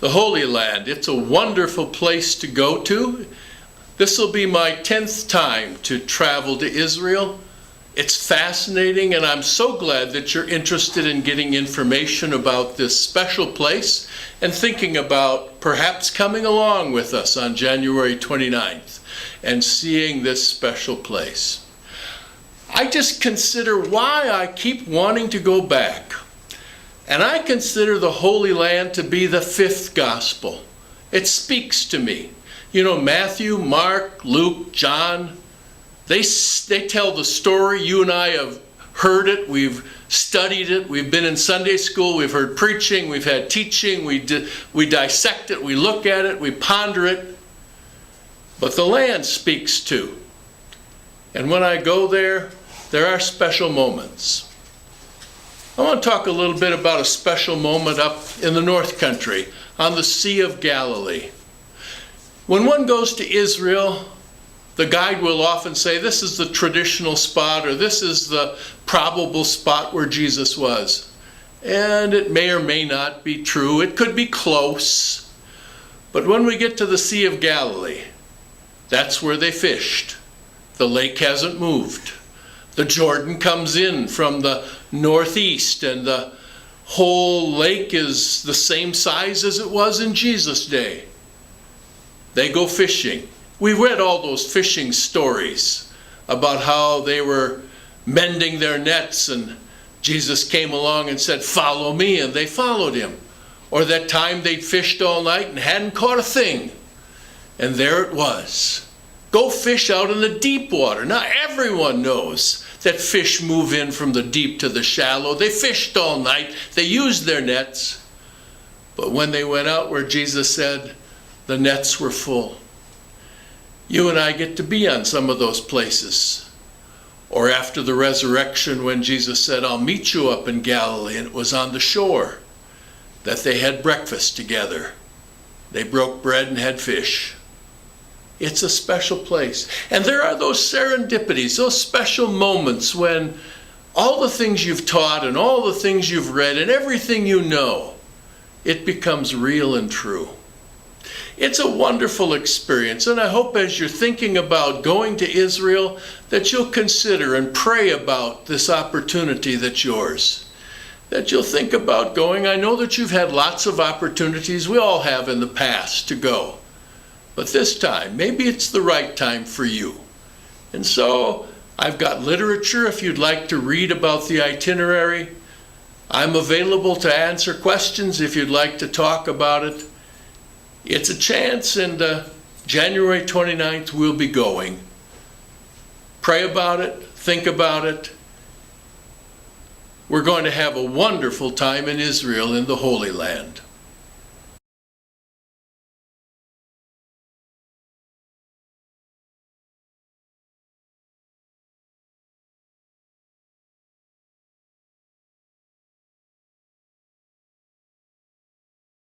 the Holy Land. It's a wonderful place to go to. This will be my 10th time to travel to Israel. It's fascinating, and I'm so glad that you're interested in getting information about this special place and thinking about perhaps coming along with us on January 29th and seeing this special place. I just consider why I keep wanting to go back. And I consider the Holy Land to be the fifth gospel. It speaks to me. You know, Matthew, Mark, Luke, John, they tell the story. You and I have heard it. We've studied it. We've been in Sunday school. We've heard preaching. We've had teaching. We dissect it. We look at it. We ponder it. But the land speaks too. And when I go there are special moments. I want to talk a little bit about a special moment up in the North Country on the Sea of Galilee. When one goes to Israel, the guide will often say, this is the traditional spot, or this is the probable spot where Jesus was. And it may or may not be true. It could be close. But when we get to the Sea of Galilee, that's where they fished. The lake hasn't moved. The Jordan comes in from the northeast, and the whole lake is the same size as it was in Jesus' day. They go fishing. We read all those fishing stories about how they were mending their nets, and Jesus came along and said, "Follow me," and they followed him. Or that time they'd fished all night and hadn't caught a thing. And there it was. Go fish out in the deep water. Now everyone knows that fish move in from the deep to the shallow. They fished all night. They used their nets. But when they went out where Jesus said, the nets were full. You and I get to be on some of those places. Or after the resurrection, when Jesus said, I'll meet you up in Galilee, and it was on the shore that they had breakfast together. They broke bread and had fish. It's a special place. And there are those serendipities, those special moments when all the things you've taught and all the things you've read and everything you know, it becomes real and true. It's a wonderful experience, and I hope as you're thinking about going to Israel that you'll consider and pray about this opportunity that's yours, that you'll think about going. I know that you've had lots of opportunities, we all have in the past, to go. But this time, maybe it's the right time for you. And so I've got literature if you'd like to read about the itinerary. I'm available to answer questions if you'd like to talk about it. It's a chance, and January 29th we'll be going. Pray about it, think about it. We're going to have a wonderful time in Israel in the Holy Land.